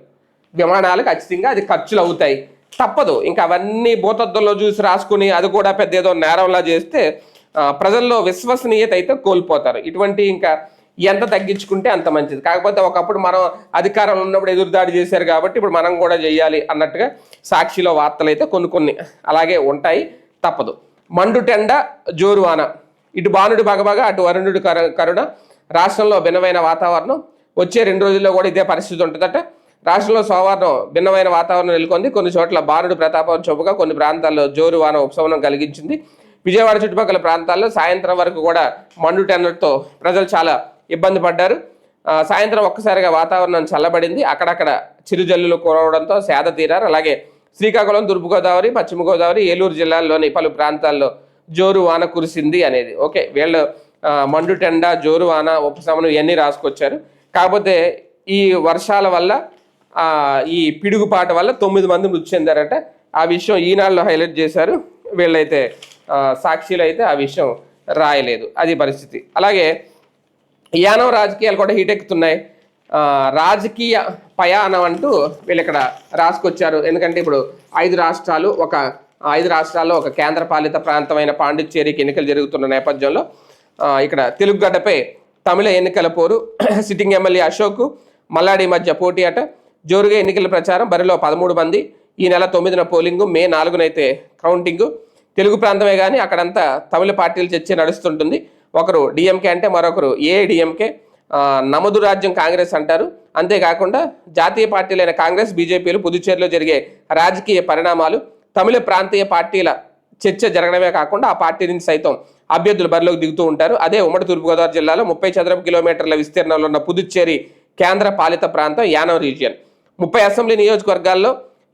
A: విమానాలు ఖచ్చితంగా అది ఖర్చులు అవుతాయి, తప్పదు. ఇంకా అవన్నీ భూతద్దంలో చూసి రాసుకుని అది కూడా పెద్ద ఏదో నేరంలా చేస్తే ప్రజల్లో విశ్వసనీయత అయితే కోల్పోతారు. ఇటువంటి ఇంకా ఎంత తగ్గించుకుంటే అంత మంచిది. కాకపోతే ఒకప్పుడు మనం అధికారంలో ఉన్నప్పుడు ఎదురుదాడి చేశారు కాబట్టి ఇప్పుడు మనం కూడా చేయాలి అన్నట్టుగా సాక్షిలో వార్తలు అయితే కొన్ని అలాగే ఉంటాయి, తప్పదు. మండుటెండ జోరువాన, ఇటు బాణుడి బగబగ, అటు వరుణుడి కరుణ. రాష్ట్రంలో భిన్నమైన వాతావరణం. వచ్చే 2 రోజుల్లో కూడా ఇదే పరిస్థితి ఉంటుందట. రాష్ట్రంలో సోమవారం భిన్నమైన వాతావరణం నెలకొంది. కొన్ని చోట్ల బాణుడి ప్రతాపం చొప్పుగా కొన్ని ప్రాంతాల్లో జోరువాన ఉపశమనం కలిగించింది. విజయవాడ చుట్టుపక్కల ప్రాంతాల్లో సాయంత్రం వరకు కూడా మండుటెండతో ప్రజలు చాలా ఇబ్బంది పడ్డారు. సాయంత్రం ఒక్కసారిగా వాతావరణం చల్లబడింది. అక్కడక్కడ చిరుజల్లులు కురవడంతో సేద తీరారు. అలాగే శ్రీకాకుళం, తూర్పుగోదావరి, పశ్చిమ గోదావరి, ఏలూరు జిల్లాల్లోని పలు ప్రాంతాల్లో జోరు వాన కురిసింది అనేది. ఓకే, వీళ్ళు మండుటెండ, జోరు వాన, ఉపశమనం ఇవన్నీ రాసుకొచ్చారు. కాకపోతే ఈ వర్షాల వల్ల, ఈ పిడుగుపాట వల్ల 9 మంది మృతి చెందారట. ఆ విషయం ఈనాడులో హైలైట్ చేశారు. వీళ్ళైతే సాక్షిలో అయితే ఆ విషయం రాయలేదు. అది పరిస్థితి. అలాగే యానం రాజకీయాలు కూడా హీటెక్కుతున్నాయి. రాజకీయ పయానం అంటూ వీళ్ళు ఇక్కడ రాసుకొచ్చారు. ఎందుకంటే ఇప్పుడు 5 రాష్ట్రాల్లో ఒక కేంద్రపాలిత ప్రాంతమైన పాండిచ్చేరికి ఎన్నికలు జరుగుతున్న నేపథ్యంలో ఇక్కడ తెలుగుగడ్డపై తమిళ ఎన్నికల పోరు. సిట్టింగ్ ఎమ్మెల్యే అశోక్, మల్లాడి మధ్య పోటీ అట. జోరుగా ఎన్నికల ప్రచారం. బరిలో 13 మంది. ఈ నెల 9న పోలింగు, మే 4నైతే కౌంటింగు. తెలుగు ప్రాంతమే కానీ అక్కడంతా తమిళ పార్టీలు చర్చ నడుస్తుంటుంది. ఒకరు డిఎంకే అంటే మరొకరు ఏఐడిఎంకే. నమదు రాజ్యం కాంగ్రెస్ అంటారు. అంతేకాకుండా జాతీయ పార్టీలైన కాంగ్రెస్, బీజేపీలు పుదుచ్చేరిలో జరిగే రాజకీయ పరిణామాలు, తమిళ ప్రాంతీయ పార్టీల చర్చ జరగడమే కాకుండా ఆ పార్టీ నుంచి సైతం అభ్యర్థులు బరిలోకి దిగుతూ ఉంటారు. అదే ఉమ్మడి తూర్పుగోదావరి జిల్లాలో 30 చదరపు కిలోమీటర్ల విస్తీర్ణంలో ఉన్న పుదుచ్చేరి కేంద్ర పాలిత ప్రాంతం యానం రీజియన్. 30 అసెంబ్లీ నియోజకవర్గాల్లో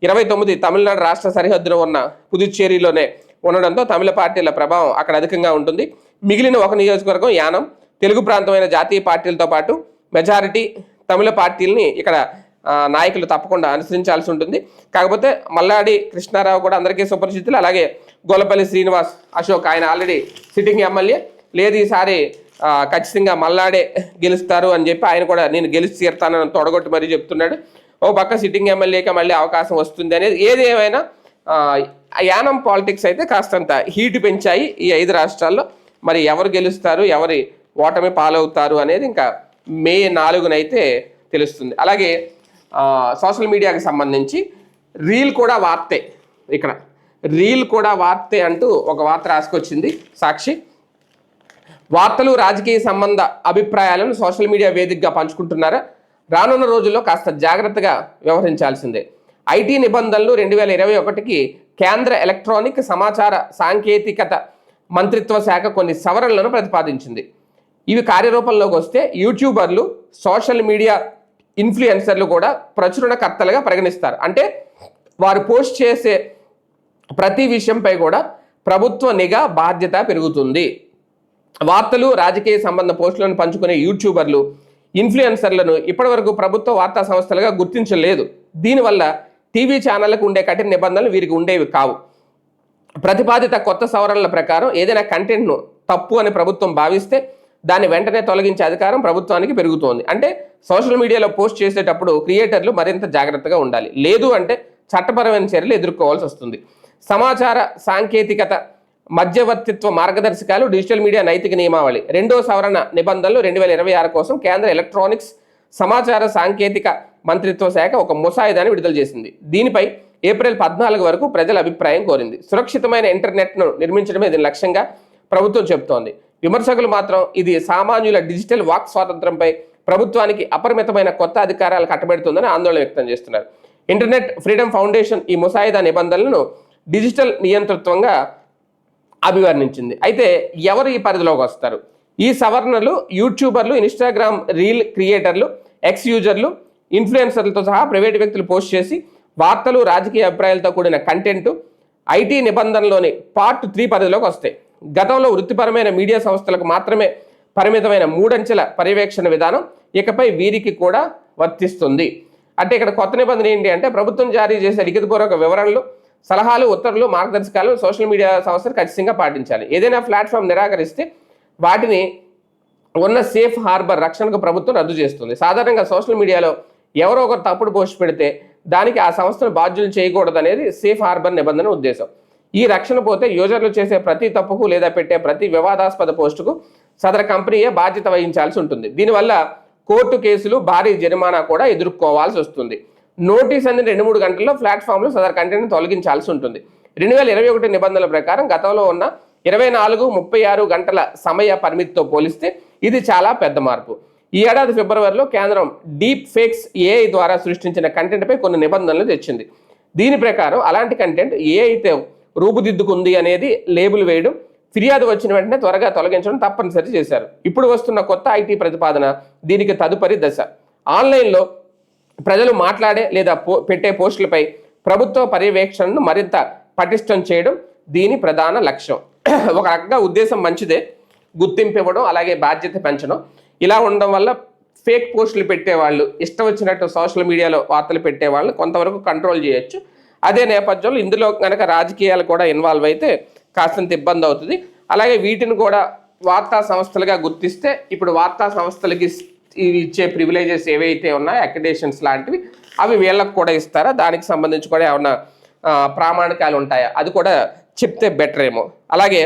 A: 29 తమిళనాడు రాష్ట్ర సరిహద్దున ఉన్న పుదుచ్చేరిలోనే ఉండడంతో తమిళ పార్టీల ప్రభావం అక్కడ అధికంగా ఉంటుంది. మిగిలిన ఒక నియోజకవర్గం యానం. తెలుగు ప్రాంతమైన జాతీయ పార్టీలతో పాటు మెజారిటీ తమిళ పార్టీలని ఇక్కడ నాయకులు తప్పకుండా అనుసరించాల్సి ఉంటుంది. కాకపోతే మల్లాడి కృష్ణారావు కూడా అందరికీ సుపరిచితులు. అలాగే గోలపల్లి శ్రీనివాస్ అశోక్, ఆయన ఆల్రెడీ సిట్టింగ్ ఎమ్మెల్యే. లేదు ఈసారి ఖచ్చితంగా మల్లాడే గెలుస్తారు అని చెప్పి ఆయన కూడా నేను గెలిచి తీరుతానని తొడగొట్టి మరీ చెప్తున్నాడు. ఓ పక్క సిట్టింగ్ ఎమ్మెల్యేకి మళ్ళీ అవకాశం వస్తుంది అనేది. ఏది ఏమైనా యానం పాలిటిక్స్ అయితే కాస్తంత హీట్ పెంచాయి ఈ 5 రాష్ట్రాల్లో. మరి ఎవరు గెలుస్తారు, ఎవరి ఓటమి పాలవుతారు అనేది ఇంకా మే 4న తెలుస్తుంది. అలాగే సోషల్ మీడియాకి సంబంధించి రీల్ కూడా వార్తే. ఇక్కడ రీల్ కూడా వార్తే అంటూ ఒక వార్త రాసుకొచ్చింది సాక్షి. వార్తలు, రాజకీయ సంబంధ అభిప్రాయాలను సోషల్ మీడియా వేదికగా పంచుకుంటున్నారా? రానున్న రోజుల్లో కాస్త జాగ్రత్తగా వ్యవహరించాల్సిందే. ఐటీ నిబంధనలు 2021కి కేంద్ర ఎలక్ట్రానిక్ సమాచార సాంకేతికత మంత్రిత్వ శాఖ కొన్ని సవరణలను ప్రతిపాదించింది. ఇవి కార్యరూపంలోకి వస్తే యూట్యూబర్లు, సోషల్ మీడియా ఇన్ఫ్లుయెన్సర్లు కూడా ప్రచురణకర్తలుగా పరిగణిస్తారు. అంటే వారు పోస్ట్ చేసే ప్రతి విషయంపై కూడా ప్రభుత్వ నిఘా బాధ్యత పెరుగుతుంది. వార్తలు, రాజకీయ సంబంధ పోస్టులను పంచుకునే యూట్యూబర్లు, ఇన్ఫ్లుయెన్సర్లను ఇప్పటివరకు ప్రభుత్వ వార్తా సంస్థలుగా గుర్తించలేదు. దీనివల్ల టీవీ ఛానళ్లకు ఉండే కఠిన నిబంధనలు వీరికి ఉండేవి కావు. ప్రతిపాదిత కొత్త సవరణల ప్రకారం ఏదైనా కంటెంట్ను తప్పు అని ప్రభుత్వం భావిస్తే దాన్ని వెంటనే తొలగించే అధికారం ప్రభుత్వానికి పెరుగుతోంది. అంటే సోషల్ మీడియాలో పోస్ట్ చేసేటప్పుడు క్రియేటర్లు మరింత జాగ్రత్తగా ఉండాలి. లేదు అంటే చట్టపరమైన చర్యలు ఎదుర్కోవాల్సి వస్తుంది. సమాచార సాంకేతికత మధ్యవర్తిత్వ మార్గదర్శకాలు, డిజిటల్ మీడియా నైతిక నియమావళి 2వ సవరణ నిబంధనలు 2026 కోసం కేంద్ర ఎలక్ట్రానిక్స్ సమాచార సాంకేతిక మంత్రిత్వ శాఖ ఒక ముసాయిదాన్ని విడుదల చేసింది. దీనిపై ఏప్రిల్ 14 వరకు ప్రజల అభిప్రాయం కోరింది. సురక్షితమైన ఇంటర్నెట్ను నిర్మించడమే దీని లక్ష్యంగా ప్రభుత్వం చెబుతోంది. విమర్శకులు మాత్రం ఇది సామాన్యుల డిజిటల్ వాక్ స్వాతంత్రంపై ప్రభుత్వానికి అపరిమితమైన కొత్త అధికారాలు కట్టబెడుతుందని ఆందోళన వ్యక్తం చేస్తున్నారు. ఇంటర్నెట్ ఫ్రీడమ్ ఫౌండేషన్ ఈ ముసాయిదా నిబంధనలను డిజిటల్ నియంతృత్వంగా అభివర్ణించింది. అయితే ఎవరు ఈ పరిధిలోకి వస్తారు? ఈ సవరణలు యూట్యూబర్లు, ఇన్స్టాగ్రామ్ రీల్ క్రియేటర్లు, ఎక్స్ యూజర్లు, ఇన్ఫ్లుయెన్సర్లతో సహా ప్రైవేటు వ్యక్తులు పోస్ట్ చేసి వార్తలు, రాజకీయ అభిప్రాయాలతో కూడిన కంటెంట్ ఐటీ నిబంధనలోని పార్ట్ 3 పరిధిలోకి వస్తాయి. గతంలో వృత్తిపరమైన మీడియా సంస్థలకు మాత్రమే పరిమితమైన 3 అంచెల పర్యవేక్షణ విధానం ఇకపై వీరికి కూడా వర్తిస్తుంది. అంటే ఇక్కడ కొత్త నిబంధన ఏంటి అంటే ప్రభుత్వం జారీ చేసే లిఖితపూర్వక వివరణలు, సలహాలు, ఉత్తర్వులు, మార్గదర్శకాలను సోషల్ మీడియా సంస్థలు ఖచ్చితంగా పాటించాలి. ఏదైనా ప్లాట్ఫామ్ నిరాకరిస్తే వాటిని ఉన్న సేఫ్ హార్బర్ రక్షణకు ప్రభుత్వం రద్దు చేస్తుంది. సాధారణంగా సోషల్ మీడియాలో ఎవరో ఒకరు తప్పుడు పోస్ట్ పెడితే దానికి ఆ సంస్థను బాధ్యులు చేయకూడదు అనేది సేఫ్ హార్బర్ నిబంధన ఉద్దేశం. ఈ రక్షణ పోతే యూజర్లు చేసే ప్రతి తప్పుకు లేదా పెట్టే ప్రతి వివాదాస్పద పోస్టుకు సదరు కంపెనీయే బాధ్యత వహించాల్సి ఉంటుంది. దీనివల్ల కోర్టు కేసులు, భారీ జరిమానా కూడా ఎదుర్కోవాల్సి వస్తుంది. నోటీస్ అందిన 2-3 గంటల్లో ప్లాట్ఫామ్లు సదరు కంటెంట్ని తొలగించాల్సి ఉంటుంది. 2021 నిబంధనల ప్రకారం గతంలో ఉన్న 24-36 గంటల సమయ పరిమితితో పోలిస్తే ఇది చాలా పెద్ద మార్పు. ఈ ఏడాది ఫిబ్రవరిలో కేంద్రం డీప్ ఫేక్స్ ఏఐ ద్వారా సృష్టించిన కంటెంట్పై కొన్ని నిబంధనలు తెచ్చింది. దీని ప్రకారం అలాంటి కంటెంట్ ఏఐతో రూపుదిద్దుకుంది అనేది లేబుల్ వేయడం, ఫిర్యాదు వచ్చిన వెంటనే త్వరగా తొలగించడం తప్పనిసరి చేశారు. ఇప్పుడు వస్తున్న కొత్త ఐటీ ప్రతిపాదన దీనికి తదుపరి దశ. ఆన్లైన్లో ప్రజలు మాట్లాడే లేదా పెట్టే పోస్టులపై ప్రభుత్వ పర్యవేక్షణను మరింత పటిష్టం చేయడం దీని ప్రధాన లక్ష్యం. ఒక రకంగా ఉద్దేశం మంచిదే, గుర్తింపు ఇవ్వడం, అలాగే బాధ్యత పెంచడం. ఇలా ఉండడం వల్ల ఫేక్ పోస్టులు పెట్టేవాళ్ళు, ఇష్టం వచ్చినట్టు సోషల్ మీడియాలో వార్తలు పెట్టేవాళ్ళు కొంతవరకు కంట్రోల్ చేయొచ్చు. అదే నేపథ్యంలో ఇందులో కనుక రాజకీయాలు కూడా ఇన్వాల్వ్ అయితే కాస్తంత ఇబ్బంది అవుతుంది. అలాగే వీటిని కూడా వార్తా సంస్థలుగా గుర్తిస్తే ఇప్పుడు వార్తా సంస్థలకి ఇచ్చే ప్రివిలేజెస్ ఏవైతే ఉన్నాయో అక్రిడేషన్స్ లాంటివి అవి వీళ్ళకు కూడా ఇస్తారా, దానికి సంబంధించి కూడా ఏమన్నా ప్రామాణికాలు ఉంటాయా, అది కూడా చెప్తే బెటర్ ఏమో. అలాగే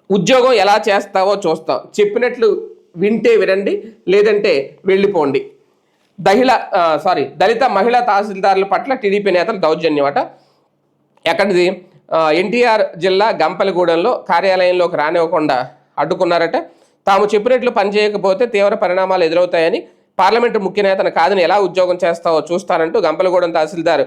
A: ఉద్యోగం ఎలా చేస్తావో చూస్తాం, చెప్పినట్లు వింటే వినండి, లేదంటే వెళ్ళిపోండి. దళిత మహిళా తహసీల్దారుల పట్ల టీడీపీ నేతలు దౌర్జన్యమట. ఎక్కడిది? ఎన్టీఆర్ జిల్లా గంపలగూడెంలో కార్యాలయంలోకి రానివ్వకుండా అడ్డుకున్నారట. తాము చెప్పినట్లు పనిచేయకపోతే తీవ్ర పరిణామాలు ఎదురవుతాయని పార్లమెంటు ముఖ్య నేతను కాదని ఎలా ఉద్యోగం చేస్తావో చూస్తానంటూ గంపలగూడెం తహసీల్దార్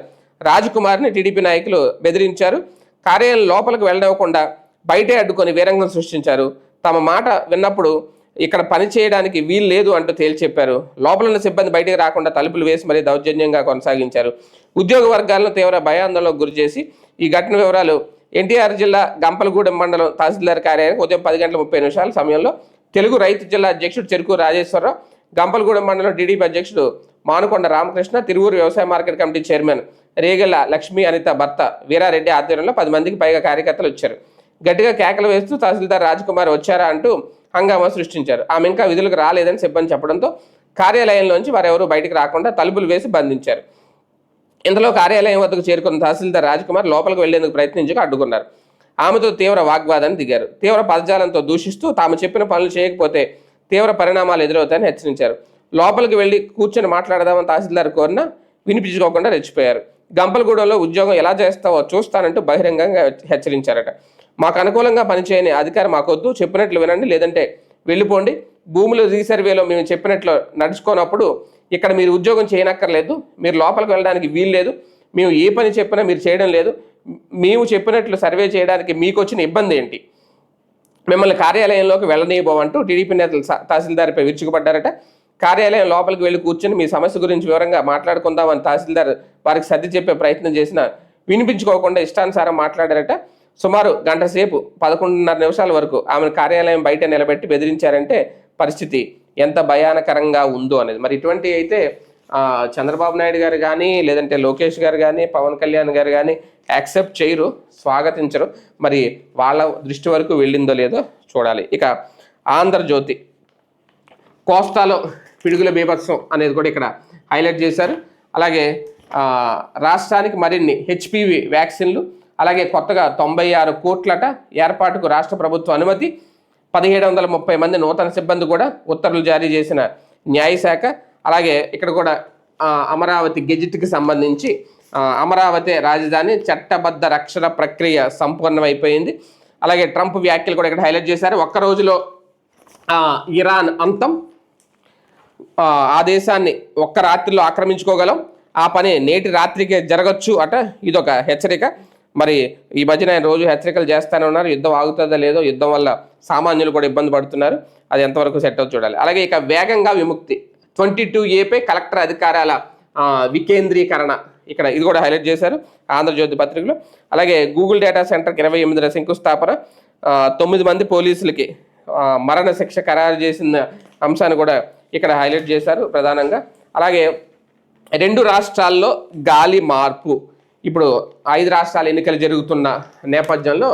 A: రాజ్కుమార్ని టీడీపీ నాయకులు బెదిరించారు. కార్యాలయం లోపలికి వెళ్ళనివ్వకుండా బయటే అడ్డుకొని వీరంగం సృష్టించారు. తమ మాట విన్నప్పుడు ఇక్కడ పని చేయడానికి వీలు లేదు అంటూ తేల్చి చెప్పారు. లోపల ఉన్న సిబ్బంది బయటికి రాకుండా తలుపులు వేసి మరీ దౌర్జన్యంగా కొనసాగించారు. ఉద్యోగ వర్గాలను తీవ్ర భయాందోళనకు గురి చేసి ఈ ఘటన వివరాలు ఎన్టీఆర్ జిల్లా గంపలగూడెం మండలం తహసీల్దార్ కార్యాలయానికి ఉదయం 10:30 సమయంలో తెలుగు రైతు జిల్లా అధ్యక్షుడు చెరుకు రాజేశ్వరరావు, గంపలగూడెం మండలం టీడీపీ అధ్యక్షుడు మానుకొండ రామకృష్ణ, తిరువూరు వ్యవసాయ market committee chairman Regela Lakshmi Anitha భర్త వీరారెడ్డి ఆధ్వర్యంలో 10 మందికి పైగా కార్యకర్తలు వచ్చారు. గట్టిగా కేకలు వేస్తూ తహసీల్దార్ రాజ్కుమార్ వచ్చారా అంటూ హంగామా సృష్టించారు. ఆమె ఇంకా విధులకు రాలేదని సిబ్బంది చెప్పడంతో కార్యాలయంలోంచి వారెవరూ బయటికి రాకుండా తలుపులు వేసి బంధించారు. ఇంతలో కార్యాలయం వద్దకు చేరుకున్న తహసీల్దార్ రాజ్కుమార్ లోపలికి వెళ్లేందుకు ప్రయత్నించక అడ్డుకున్నారు. ఆమెతో తీవ్ర వాగ్వాదాన్ని దిగారు. తీవ్ర పదజాలంతో దూషిస్తూ తాము చెప్పిన పనులు చేయకపోతే తీవ్ర పరిణామాలు ఎదురవుతాయని హెచ్చరించారు. లోపలికి వెళ్లి కూర్చొని మాట్లాడదామని తహసీల్దార్ కోరినా వినిపించుకోకుండా రెచ్చిపోయారు. గంపలగూడెంలో ఉద్యోగం ఎలా చేస్తావో చూస్తానంటూ బహిరంగంగా హెచ్చరించారట. మాకు అనుకూలంగా పనిచేయని అధికారం మాకొద్దు, చెప్పినట్లు వినండి, లేదంటే వెళ్ళిపోండి. భూముల రీసర్వేలో మేము చెప్పినట్లు నడుచుకోనప్పుడు ఇక్కడ మీరు ఉద్యోగం చేయనక్కర్లేదు, మీరు లోపలికి వెళ్ళడానికి వీలు లేదు, మేము ఏ పని చెప్పినా మీరు చేయడం లేదు, మేము చెప్పినట్లు సర్వే చేయడానికి మీకు వచ్చిన ఇబ్బంది ఏంటి, మిమ్మల్ని కార్యాలయంలోకి వెళ్ళనీయబోమంటూ టీడీపీ నేతలు తహసీల్దార్పై విరుచుకుపడ్డారట. కార్యాలయం లోపలికి వెళ్ళి కూర్చొని మీ సమస్య గురించి వివరంగా మాట్లాడుకుందామని తహసీల్దార్ వారికి సర్ది చెప్పే ప్రయత్నం చేసినా వినిపించుకోకుండా ఇష్టానుసారం మాట్లాడారట. సుమారు గంట సేపు 11:30 వరకు ఆమెను కార్యాలయం బయట నిలబెట్టి బెదిరించారంటే పరిస్థితి ఎంత భయానకరంగా ఉందో అనేది. మరి ఇటువంటి అయితే చంద్రబాబు నాయుడు గారు కానీ, లేదంటే లోకేష్ గారు కానీ, పవన్ కళ్యాణ్ గారు కానీ యాక్సెప్ట్ చేయరు, స్వాగతించరు. మరి వాళ్ళ దృష్టి వరకు వెళ్ళిందో లేదో చూడాలి. ఇక ఆంధ్రజ్యోతి కోస్తాలో పిడుగుల బీభత్సం అనేది కూడా ఇక్కడ హైలైట్ చేశారు. అలాగే రాష్ట్రానికి మరిన్ని హెచ్పివి వ్యాక్సిన్లు, అలాగే కొత్తగా 96 కోట్లట ఏర్పాటుకు రాష్ట్ర ప్రభుత్వ అనుమతి, 1730 మంది నూతన సిబ్బంది కూడా ఉత్తర్వులు జారీ చేసిన న్యాయశాఖ. అలాగే ఇక్కడ కూడా అమరావతి గెజిట్కి సంబంధించి అమరావతి రాజధాని చట్టబద్ధ రక్షణ ప్రక్రియ సంపూర్ణమైపోయింది. అలాగే ట్రంప్ వ్యాఖ్యలు కూడా ఇక్కడ హైలైట్ చేశారు. ఒక్క రోజులో ఇరాన్ అంతం, ఆ దేశాన్ని ఒక్క రాత్రిలో ఆక్రమించుకోగలం, ఆ పని నేటి రాత్రికే జరగచ్చు అట. ఇదొక హెచ్చరిక. మరి ఈ మధ్యన ఆయన రోజు హెచ్చరికలు చేస్తూనే ఉన్నారు. యుద్ధం ఆగుతుందో లేదో, యుద్ధం వల్ల సామాన్యులు కూడా ఇబ్బంది పడుతున్నారు, అది ఎంతవరకు సెట్ అవుతుంది చూడాలి. అలాగే ఇక వేగంగా విముక్తి 22A కలెక్టర్ అధికారాల వికేంద్రీకరణ, ఇక్కడ ఇది కూడా హైలైట్ చేశారు ఆంధ్రజ్యోతి పత్రికలో. అలాగే గూగుల్ డేటా సెంటర్కి 28వ శంకుస్థాపన, 9 మంది పోలీసులకి మరణ శిక్ష ఖరారు చేసిన అంశాన్ని కూడా ఇక్కడ హైలైట్ చేశారు ప్రధానంగా. అలాగే 2 రాష్ట్రాల్లో గాలి మార్పు, ఇప్పుడు 5 రాష్ట్రాల ఎన్నికలు జరుగుతున్న నేపథ్యంలో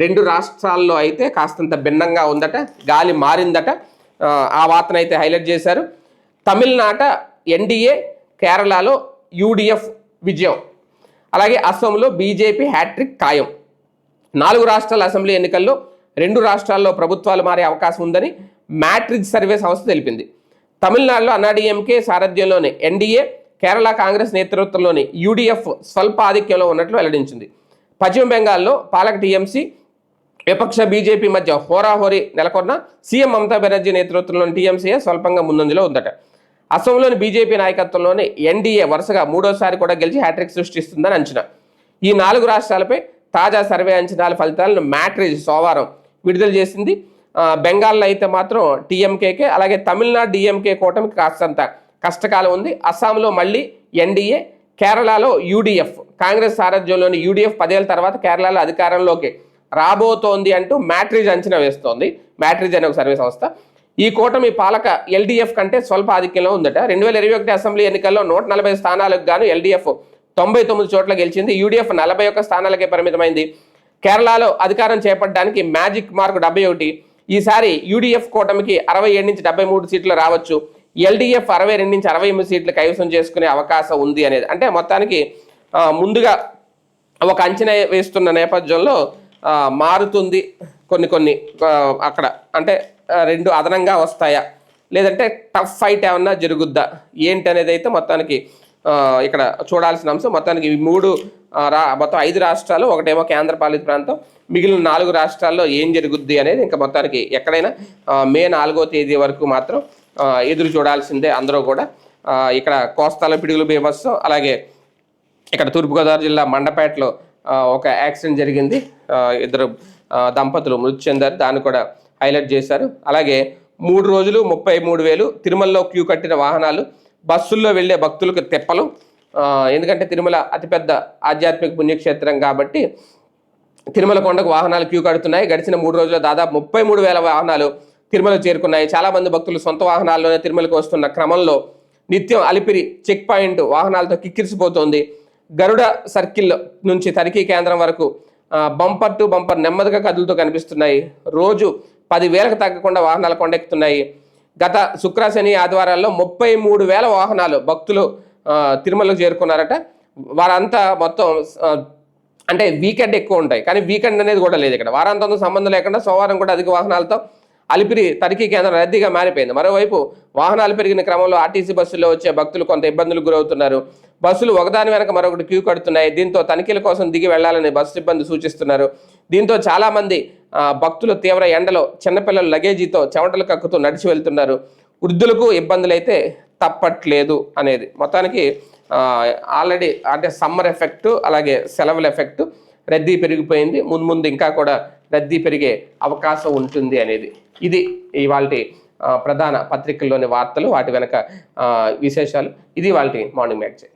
A: 2 రాష్ట్రాల్లో అయితే కాస్తంత భిన్నంగా ఉందట, గాలి మారిందట. ఆ వార్తను అయితే హైలైట్ చేశారు. తమిళనాట ఎన్డీఏ, కేరళలో యూడిఎఫ్ విజయం, అలాగే అస్సాంలో బీజేపీ హ్యాట్రిక్ ఖాయం. 4 రాష్ట్రాల అసెంబ్లీ ఎన్నికల్లో 2 రాష్ట్రాల్లో ప్రభుత్వాలు మారే అవకాశం ఉందని మ్యాట్రిక్స్ సర్వే సంస్థ తెలిపింది. తమిళనాడులో అన్నాడీఎంకే సారథ్యంలోని ఎన్డీఏ, కేరళ కాంగ్రెస్ నేతృత్వంలోని యూడిఎఫ్ స్వల్ప ఆధిక్యంలో ఉన్నట్లు వెల్లడించింది. పశ్చిమ బెంగాల్లో పాలక టీఎంసీ, విపక్ష బీజేపీ మధ్య హోరాహోరీ నెలకొన్న సీఎం మమతా బెనర్జీ నేతృత్వంలోని టీఎంసీఏ స్వల్పంగా ముందంజలో ఉందట. అసోంలోని బీజేపీ నాయకత్వంలోని ఎన్డీఏ వరుసగా 3వసారి కూడా గెలిచి హ్యాట్రిక్ సృష్టిస్తుందని అంచనా. ఈ 4 రాష్ట్రాలపై తాజా సర్వే అంచనాల ఫలితాలను మ్యాట్రిక్స్ సోమవారం విడుదల చేసింది. బెంగాల్లో అయితే మాత్రం టీఎంకేకే, అలాగే తమిళనాడు డిఎంకే కూటమికి కాస్తంత కష్టకాలం ఉంది. అస్సాంలో మళ్ళీ ఎన్డీఏ, కేరళలో యూడిఎఫ్, కాంగ్రెస్ సారథ్యంలోని యూడిఎఫ్ 10 ఏళ్ల తర్వాత కేరళలో అధికారంలోకి రాబోతోంది అంటూ మ్యాట్రిక్స్ అంచనా వేస్తోంది. మ్యాట్రిక్స్ అనే ఒక సర్వే సంస్థ. ఈ కూటమి పాలక ఎల్డీఎఫ్ కంటే స్వల్ప ఆధిక్యంలో ఉందట. 2021 అసెంబ్లీ ఎన్నికల్లో 140 స్థానాలకు గాను ఎల్డీఎఫ్ 99 చోట్ల గెలిచింది. యూడీఎఫ్ 41 స్థానాలకే పరిమితమైంది. కేరళలో అధికారం చేపట్టడానికి మ్యాజిక్ మార్క్ 71. ఈసారి యూడీఎఫ్ కూటమికి 67 నుంచి 73 సీట్లు రావచ్చు. ఎల్డీఎఫ్ 62 నుంచి 68 సీట్లు కైవసం చేసుకునే అవకాశం ఉంది అనేది. అంటే మొత్తానికి ముందుగా ఒక అంచనా వేస్తున్న నేపథ్యంలో మారుతుంది. కొన్ని అక్కడ అంటే 2 అదనంగా వస్తాయా, లేదంటే టఫ్ ఫైట్ ఏమన్నా జరుగుద్దా ఏంటి అనేది అయితే మొత్తానికి ఇక్కడ చూడాల్సిన అంశం. మొత్తానికి ఈ 3 మొత్తం 5 రాష్ట్రాలు, ఒకటేమో కేంద్రపాలిత ప్రాంతం, మిగిలిన 4 రాష్ట్రాల్లో ఏం జరుగుద్ది అనేది ఇంకా మొత్తానికి ఎక్కడైనా మే 4వ తేదీ వరకు మాత్రం ఎదురు చూడాల్సిందే అందరూ కూడా. ఇక్కడ కోస్తాలో పిడుగులు బీభత్సం, అలాగే ఇక్కడ తూర్పుగోదావరి జిల్లా మండపేటలో ఒక యాక్సిడెంట్ జరిగింది, ఇద్దరు దంపతులు మృతి చెందారు, దాన్ని కూడా హైలైట్ చేశారు. అలాగే 3 రోజులు 33,000 తిరుమలలో క్యూ కట్టిన వాహనాలు, బస్సుల్లో వెళ్ళే భక్తులకు తెప్పలు. ఎందుకంటే తిరుమల అతిపెద్ద ఆధ్యాత్మిక పుణ్యక్షేత్రం కాబట్టి తిరుమల కొండకు వాహనాలు క్యూ కడుతున్నాయి. గడిచిన 3 రోజుల్లో దాదాపు 33,000 వాహనాలు తిరుమల చేరుకున్నాయి. చాలామంది భక్తులు సొంత వాహనాల్లోనే తిరుమలకు వస్తున్న క్రమంలో నిత్యం అలిపిరి చెక్ పాయింట్ వాహనాలతో కిక్కిరిసిపోతోంది. గరుడ సర్కిల్ నుంచి తనిఖీ కేంద్రం వరకు బంపర్ టు బంపర్ నెమ్మదిగా కదులుతూ కనిపిస్తున్నాయి. రోజు 10,000కు తగ్గకుండా వాహనాలు కొండెక్కుతున్నాయి. గత శుక్ర శని ఆదివారాల్లో 33,000 వాహనాలు భక్తులు తిరుమలకు చేరుకున్నారట. వారంతా మొత్తం అంటే వీకెండ్ ఎక్కువ ఉంటాయి, కానీ వీకెండ్ అనేది కూడా లేదు ఇక్కడ. వారాంతంతో సంబంధం లేకుండా సోమవారం కూడా అధిక వాహనాలతో అలిపిరి తనిఖీ కేంద్రం రద్దీగా మారిపోయింది. మరోవైపు వాహనాలు పెరిగిన క్రమంలో ఆర్టీసీ బస్సుల్లో వచ్చే భక్తులు కొంత ఇబ్బందులకు గురవుతున్నారు. బస్సులు ఒకదాని వెనక మరొకటి క్యూ కడుతున్నాయి. దీంతో తనిఖీల కోసం దిగి వెళ్లాలని బస్సు సిబ్బంది సూచిస్తున్నారు. దీంతో చాలామంది భక్తులు తీవ్ర ఎండలో చిన్నపిల్లలు లగేజీతో చెమటలు కక్కుతూ నడిచి వెళ్తున్నారు. వృద్ధులకు ఇబ్బందులైతే తప్పట్లేదు అనేది. మొత్తానికి ఆల్రెడీ అంటే సమ్మర్ ఎఫెక్టు, అలాగే సెలవుల ఎఫెక్టు, రద్దీ పెరిగిపోయింది. ముందు ఇంకా కూడా రద్దీ పెరిగే అవకాశం ఉంటుంది అనేది. ఇది ఇవాల్టి ప్రధాన పత్రికల్లోని వార్తలు, వాటి వెనక విశేషాలు. ఇది ఇవాల్టి మార్నింగ్ మ్యాగజైన్.